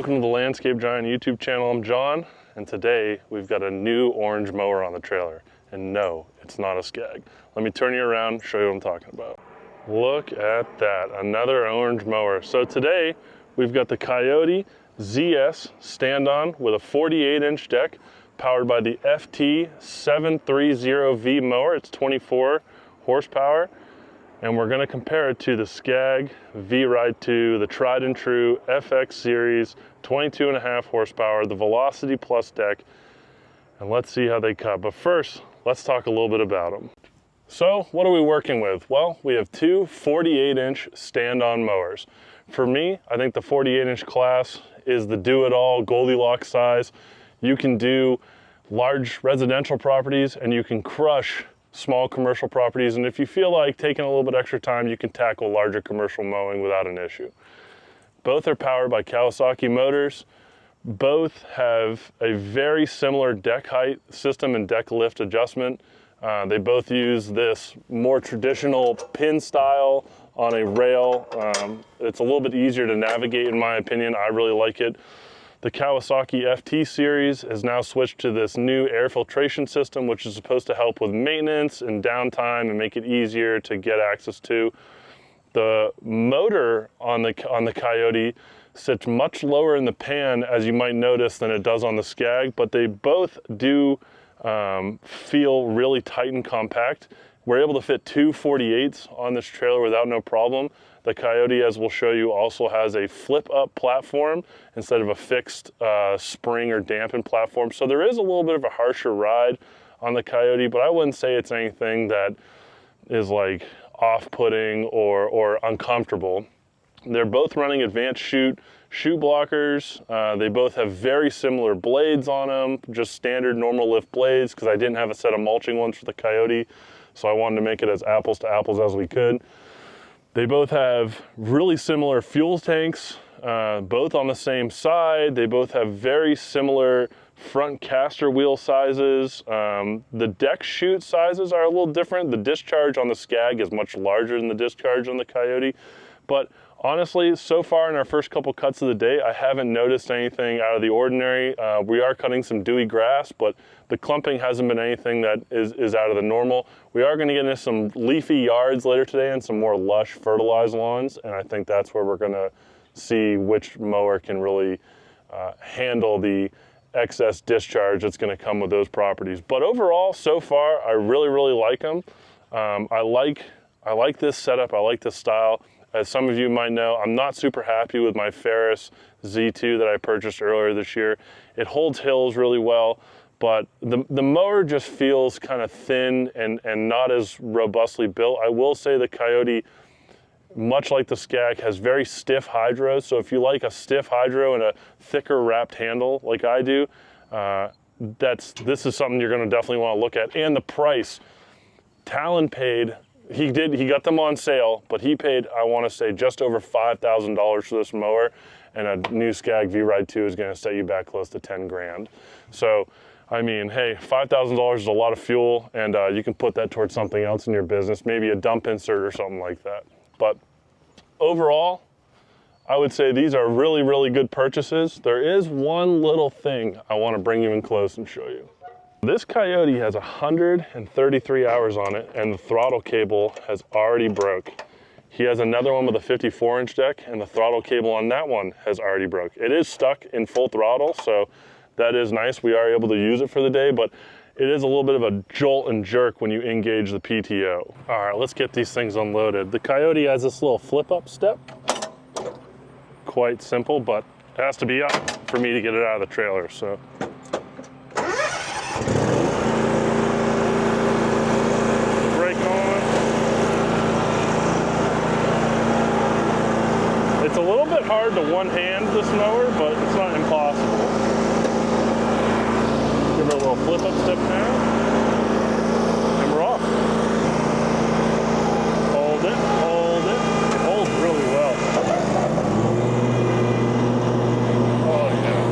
Welcome to the Landscape Giant YouTube channel. I'm John, and today we've got a new orange mower on the trailer. And no, it's not a Skag. Let me turn you around, show you what I'm talking about. Look at that, another orange mower. So today we've got the KIOTI ZS stand-on with a 48-inch deck powered by the FT730V mower. It's 24 horsepower. And we're gonna compare it to the Skag V-Ride 2, the tried and true FX series, 22.5 horsepower, the Velocity Plus deck, and let's see how they cut. But first, let's talk a little bit about them. So what are we working with? Well, we have two 48-inch stand-on mowers. For me, I think the 48-inch class is the do-it-all Goldilocks size. You can do large residential properties and you can crush small commercial properties, and if you feel like taking a little bit extra time, you can tackle larger commercial mowing without an issue. Both are powered by Kawasaki motors. Both have a very similar deck height system and deck lift adjustment. They both use this more traditional pin style on a rail. It's a little bit easier to navigate in my opinion. I really like it. The Kawasaki FT series has now switched to this new air filtration system, which is supposed to help with maintenance and downtime and make it easier to get access to. The motor on the KIOTI sits much lower in the pan, as you might notice, than it does on the Skag, but they both do feel really tight and compact. We're able to fit two 48s on this trailer without no problem. The KIOTI, as we'll show you, also has a flip-up platform instead of a fixed spring or dampened platform. So there is a little bit of a harsher ride on the KIOTI, but I wouldn't say it's anything that is like off-putting or uncomfortable. They're both running advanced shoe blockers. They both have very similar blades on them, just standard normal lift blades, because I didn't have a set of mulching ones for the KIOTI, so I wanted to make it as apples to apples as we could. They both have really similar fuel tanks, both on the same side. They both have very similar front caster wheel sizes. The deck chute sizes are a little different. The discharge on the Skag is much larger than the discharge on the KIOTI. But honestly, so far in our first couple cuts of the day, I haven't noticed anything out of the ordinary. We are cutting some dewy grass, but the clumping hasn't been anything that is out of the normal. We are gonna get into some leafy yards later today and some more lush fertilized lawns, and I think that's where we're gonna see which mower can really handle the excess discharge that's gonna come with those properties. But overall, so far, I really, really like them. I like this setup, I like this style. As some of you might know, I'm not super happy with my Ferris Z2 that I purchased earlier this year. It holds hills really well, but the mower just feels kind of thin and not as robustly built. I will say the KIOTI, much like the Skag, has very stiff hydros. So if you like a stiff hydro and a thicker wrapped handle like I do, this is something you're gonna definitely wanna look at. And the price, Talon paid, he got them on sale, but he paid, I want to say, just over $5,000 for this mower, and a new Skag V-Ride 2 is going to set you back close to 10 grand. So, I mean, hey, $5,000 is a lot of fuel, and you can put that towards something else in your business, maybe a dump insert or something like that. But overall, I would say these are really, really good purchases. There is one little thing I want to bring you in close and show you. This KIOTI has 133 hours on it, and the throttle cable has already broke. He has another one with a 54-inch deck, and the throttle cable on that one has already broke. It is stuck in full throttle, so that is nice. We are able to use it for the day, but it is a little bit of a jolt and jerk when you engage the PTO. All right, let's get these things unloaded. The KIOTI has this little flip-up step. Quite simple, but it has to be up for me to get it out of the trailer, so. It's a little bit hard to one-hand this mower, but it's not impossible. Give it a little flip-up step now, and we're off. Hold it, hold it. It holds really well. Oh yeah.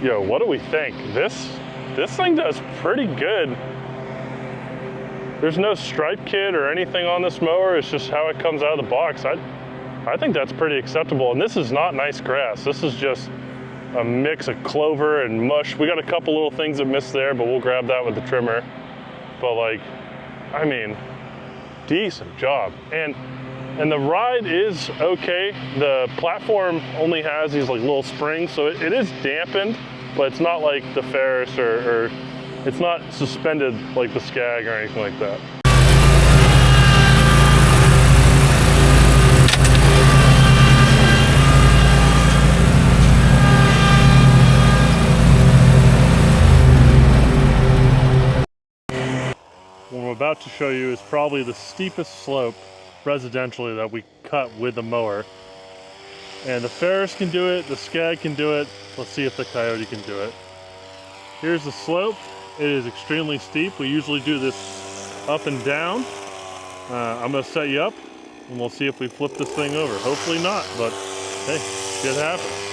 Yo, what do we think? This thing does pretty good. There's no stripe kit or anything on this mower. It's just how it comes out of the box. I think that's pretty acceptable. And this is not nice grass. This is just a mix of clover and mush. We got a couple little things that missed there, but we'll grab that with the trimmer. But like, I mean, decent job. And the ride is okay. The platform only has these like little springs, so it is dampened, but it's not like the Ferris or it's not suspended like the Skag or anything like that. What I'm about to show you is probably the steepest slope residentially that we cut with the mower. And the Ferris can do it, the Skag can do it. Let's see if the Coyote can do it. Here's the slope. It is extremely steep. We usually do this up and down. I'm gonna set you up and we'll see if we flip this thing over. Hopefully not, but hey, shit happens.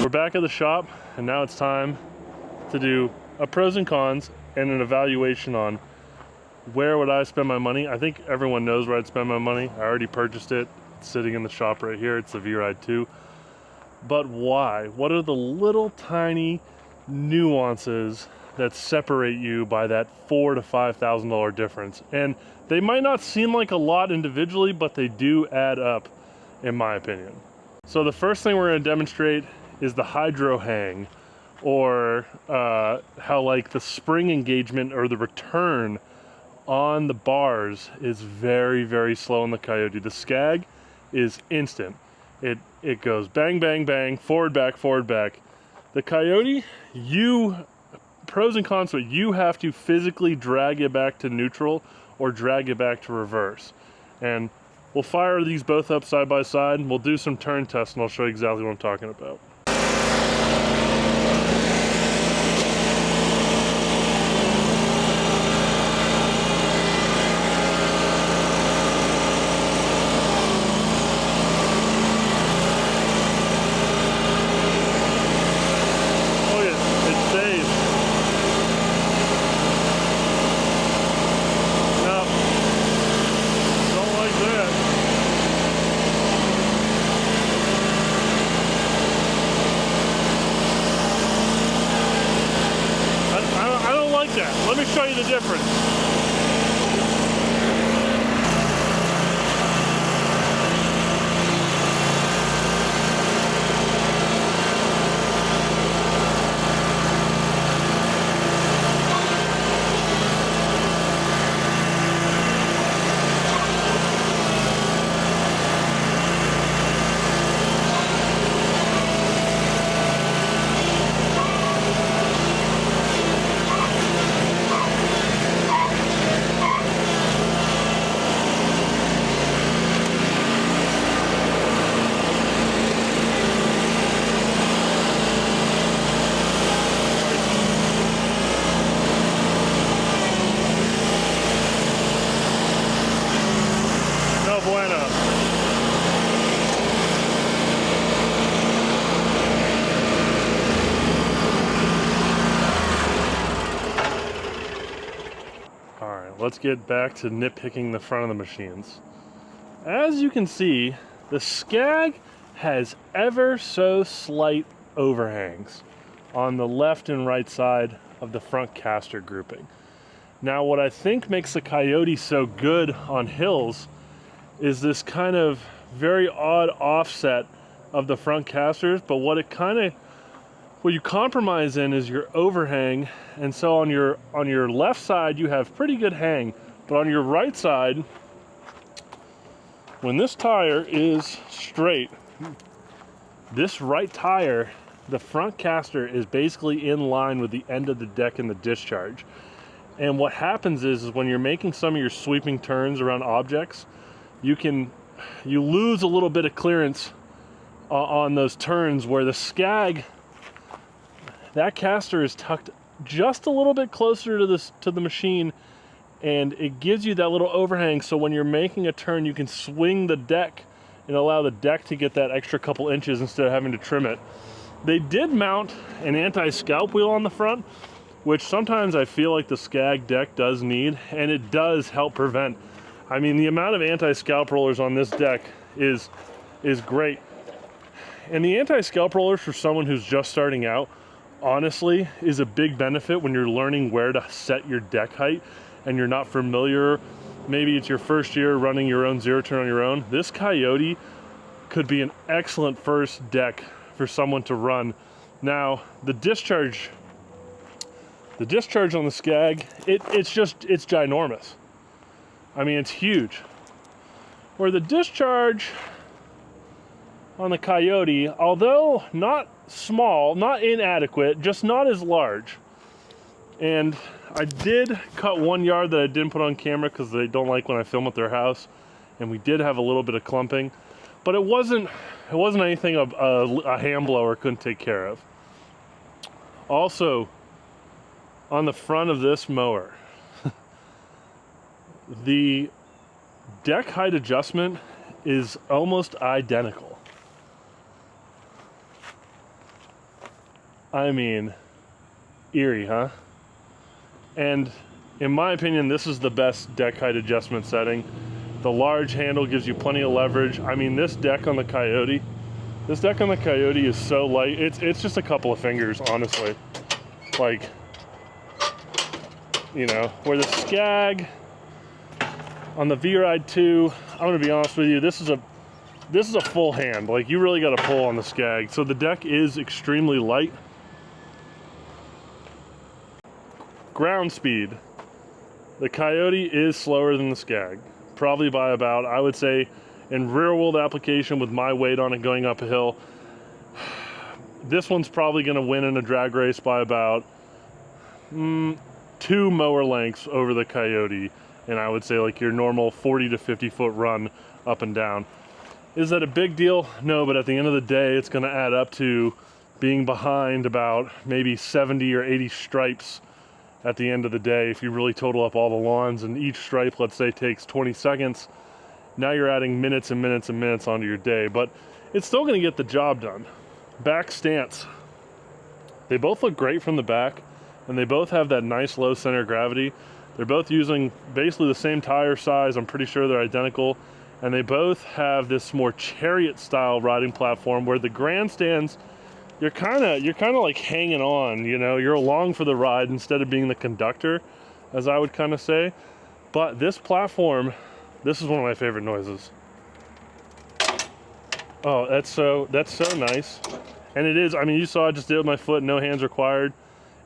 We're back at the shop, and now it's time to do a pros and cons and an evaluation on where would I spend my money. I think everyone knows where I'd spend my money. I already purchased it. It's sitting in the shop right here. It's the V-Ride 2. But why? What are the little tiny nuances that separate you by that $4,000 to $5,000 difference? And they might not seem like a lot individually, but they do add up, in my opinion. So the first thing we're going to demonstrate is the hydro hang, or how like the spring engagement or the return on the bars is very, very slow in the Coyote. The Skag is instant. It goes bang, bang, bang, forward, back, forward, back. The Coyote, pros and cons, but you have to physically drag it back to neutral or drag it back to reverse. And we'll fire these both up side by side, and we'll do some turn tests, and I'll show you exactly what I'm talking about. let's get back to nitpicking the front of the machines. As you can see, the Skag has ever so slight overhangs on the left and right side of the front caster grouping. Now, what I think makes the KIOTI so good on hills is this kind of very odd offset of the front casters, but what you compromise in is your overhang, and so on your left side you have pretty good hang, but on your right side, when this tire is straight, this right tire, the front caster is basically in line with the end of the deck in the discharge. And what happens is when you're making some of your sweeping turns around objects, you lose a little bit of clearance on those turns, where the Skag, that caster is tucked just a little bit closer to the machine, and it gives you that little overhang, so when you're making a turn you can swing the deck and allow the deck to get that extra couple inches instead of having to trim it. They did mount an anti-scalp wheel on the front, which sometimes I feel like the Skag deck does need, and it does help prevent. I mean, the amount of anti-scalp rollers on this deck is great. And the anti-scalp rollers for someone who's just starting out, honestly, is a big benefit when you're learning where to set your deck height and you're not familiar. Maybe it's your first year running your own zero turn on your own. This KIOTI could be an excellent first deck for someone to run. Now, the discharge on the Skag, it's ginormous. I mean, it's huge. Where the discharge on the KIOTI, although not small, not inadequate, just not as large. And I did cut one yard that I didn't put on camera because they don't like when I film at their house, and we did have a little bit of clumping, but it wasn't anything a hand blower couldn't take care of. Also, on the front of this mower, the deck height adjustment is almost identical. I mean, eerie, huh? And in my opinion, this is the best deck height adjustment setting. The large handle gives you plenty of leverage. I mean, this deck on the KIOTI is so light. It's just a couple of fingers, honestly. Like, you know, where the Skag on the V-Ride 2, I'm gonna be honest with you, this is a full hand. Like, you really got to pull on the Skag. So the deck is extremely light. Ground speed, the KIOTI is slower than the Skag, probably by about, I would say, in rear world application with my weight on it going up a hill, this one's probably going to win in a drag race by about 2 mower lengths over the KIOTI, and I would say like your normal 40 to 50 foot run up and down. Is that a big deal? No, but at the end of the day, it's going to add up to being behind about maybe 70 or 80 stripes at the end of the day. If you really total up all the lawns, and each stripe, let's say, takes 20 seconds, now you're adding minutes and minutes and minutes onto your day, but it's still going to get the job done. Back stance. They both look great from the back, and they both have that nice low center of gravity. They're both using basically the same tire size. I'm pretty sure they're identical, and they both have this more chariot style riding platform where the grandstands, you're kind of like hanging on, you know, you're along for the ride instead of being the conductor, as I would kind of say. But this platform, this is one of my favorite noises. Oh, that's so nice. And it is, I mean, you saw I just did it with my foot, no hands required.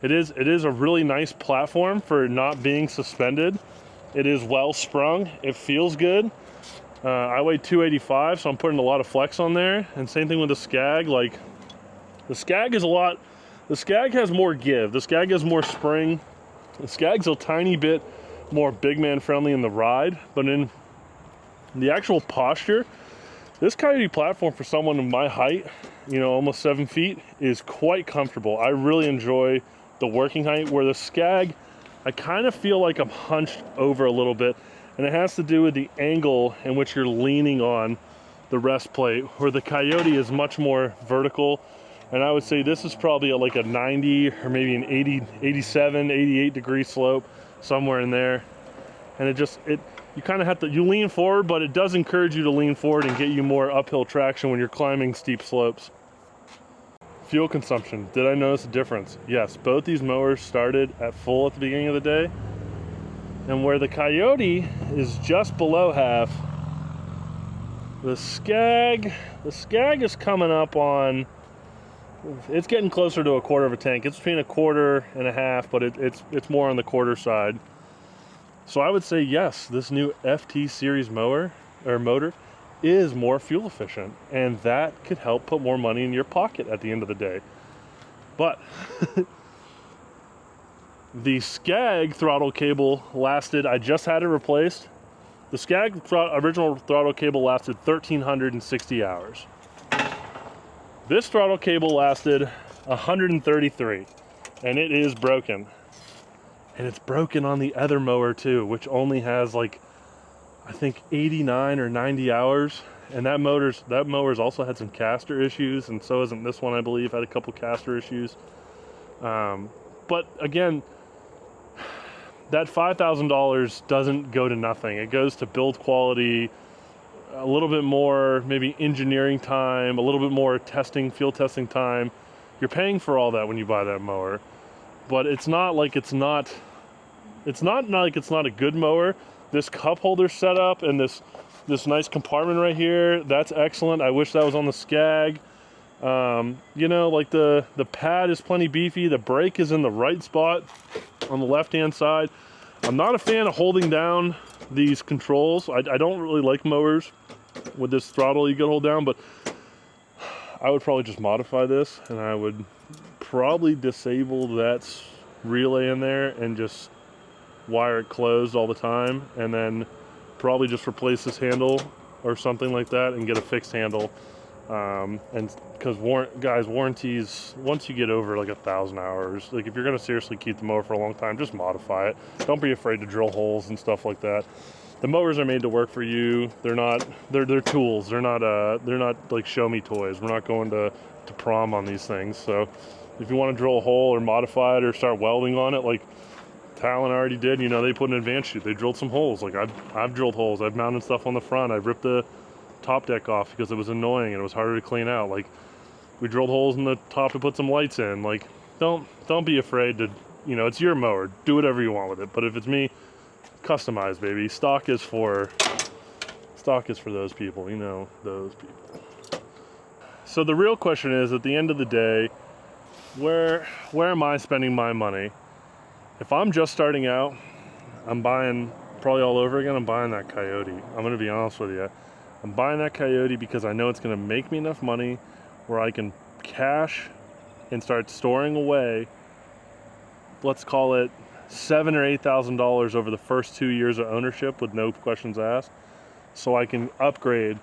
It is a really nice platform for not being suspended. It is well sprung, it feels good. I weigh 285, so I'm putting a lot of flex on there. And same thing with the Skag. Like, the Skag has more give. The Skag has more spring. The Skag's a tiny bit more big man friendly in the ride, but in the actual posture, this KIOTI platform for someone of my height, you know, almost 7 feet, is quite comfortable. I really enjoy the working height, where the Skag, I kind of feel like I'm hunched over a little bit, and it has to do with the angle in which you're leaning on the rest plate, where the KIOTI is much more vertical. And I would say this is probably like a 90 or maybe an 80, 87, 88 degree slope, somewhere in there. and you kind of have to, you lean forward, but it does encourage you to lean forward and get you more uphill traction when you're climbing steep slopes. Fuel consumption, did I notice a difference? Yes, both these mowers started at full at the beginning of the day, and where the KIOTI is just below half, the Skag is coming up on, it's getting closer to a quarter of a tank. It's between a quarter and a half, but it's more on the quarter side. So I would say yes, this new FT series motor is more fuel efficient, and that could help put more money in your pocket at the end of the day. But the Skag throttle cable lasted, I just had it replaced. The Skag original throttle cable lasted 1,360 hours. This throttle cable lasted 133, and it is broken. And it's broken on the other mower too, which only has I think 89 or 90 hours. And that mower's also had some caster issues, and so isn't this one, I believe, had a couple caster issues. But again, that $5,000 doesn't go to nothing. It goes to build quality, a little bit more maybe engineering time, a little bit more field testing time. You're paying for all that when you buy that mower. But it's not like it's not a good mower. This cup holder setup and this nice compartment right here, that's excellent. I wish that was on the Skag. You know, like the pad is plenty beefy. The brake is in the right spot on the left-hand side. I'm not a fan of holding down these controls. I don't really like mowers with this throttle you can hold down, but I would probably just modify this, and I would probably disable that relay in there and just wire it closed all the time, and then probably just replace this handle or something like that and get a fixed handle. And because warranties, once you get over 1,000 hours, if you're gonna seriously keep the mower for a long time, just modify it. Don't be afraid to drill holes and stuff like that. The mowers are made to work for you. They're tools. They're not like show me toys. We're not going to prom on these things. So if you want to drill a hole or modify it or start welding on it, like Talon already did, you know, they put an advanced chute. They drilled some holes. I've drilled holes. I've mounted stuff on the front. I've ripped the top deck off because it was annoying and it was harder to clean out. We drilled holes in the top to put some lights in. Don't be afraid to, you know, it's your mower. Do whatever you want with it. But if it's me, customize, baby. Stock is for those people, you know, those people. So the real question is, at the end of the day, where am I spending my money? If I'm just starting out, I'm buying, probably all over again, I'm buying that KIOTI. I'm going to be honest with you. I'm buying that KIOTI because I know it's going to make me enough money where I can cash and start storing away, let's call it $7,000 or $8,000 over the first 2 years of ownership with no questions asked, so I can upgrade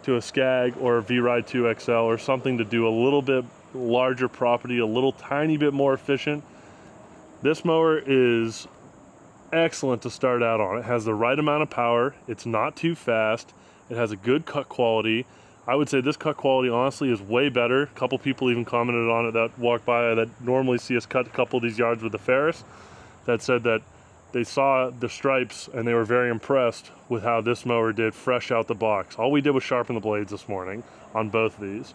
to a Skag or a V-Ride 2 XL or something to do a little bit larger property, a little tiny bit more efficient. This mower is excellent to start out on. It has the right amount of power. It's not too fast. It has a good cut quality. I would say this cut quality honestly is way better. A couple people even commented on it that walk by that normally see us cut a couple of these yards with the Ferris, that said that they saw the stripes and they were very impressed with how this mower did fresh out the box. All we did was sharpen the blades this morning on both of these.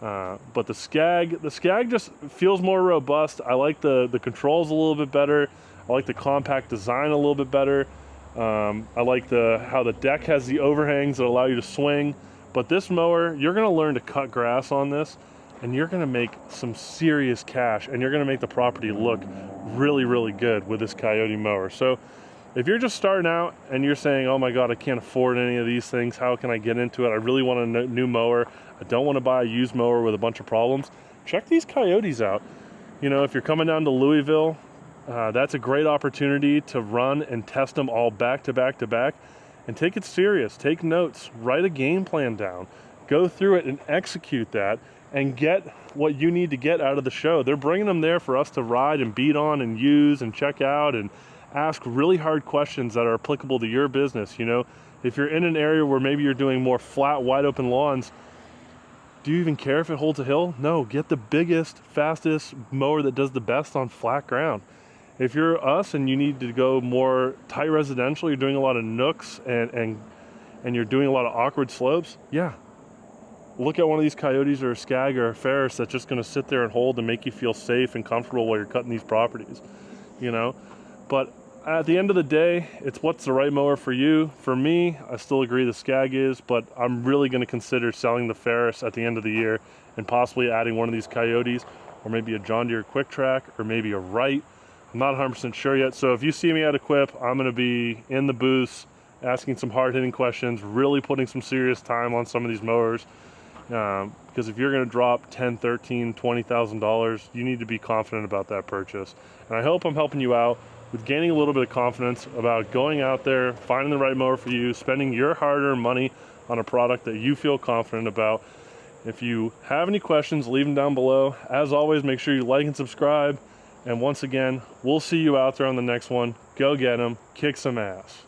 But the Skag just feels more robust. I like the controls a little bit better. I like the compact design a little bit better. I like how the deck has the overhangs that allow you to swing. But this mower, you're gonna learn to cut grass on this, and you're gonna make some serious cash, and you're gonna make the property look really, really good with this KIOTI mower. So if you're just starting out and you're saying, oh my God, I can't afford any of these things, how can I get into it? I really want a new mower. I don't want to buy a used mower with a bunch of problems. Check these KIOTIs out. You know, if you're coming down to Louisville, that's a great opportunity to run and test them all back to back to back, and take it serious. Take notes, write a game plan down, go through it and execute that, and get what you need to get out of the show. They're bringing them there for us to ride and beat on and use and check out and ask really hard questions that are applicable to your business. You know, if you're in an area where maybe you're doing more flat, wide open lawns, do you even care if it holds a hill? No, get the biggest, fastest mower that does the best on flat ground. If you're us and you need to go more tight residential, you're doing a lot of nooks and you're doing a lot of awkward slopes, yeah. Look at one of these Coyotes or a Skag or a Ferris that's just gonna sit there and hold and make you feel safe and comfortable while you're cutting these properties, you know? But at the end of the day, it's what's the right mower for you. For me, I still agree the Skag is, but I'm really gonna consider selling the Ferris at the end of the year and possibly adding one of these Coyotes or maybe a John Deere Quick Track or maybe a Wright. I'm not 100% sure yet. So if you see me at Equip, I'm gonna be in the booths asking some hard-hitting questions, really putting some serious time on some of these mowers. Because if you're going to drop $10,000, $13,000, $20,000, you need to be confident about that purchase. And I hope I'm helping you out with gaining a little bit of confidence about going out there, finding the right mower for you, spending your hard-earned money on a product that you feel confident about. If you have any questions, leave them down below. As always, make sure you like and subscribe. And once again, we'll see you out there on the next one. Go get them, kick some ass.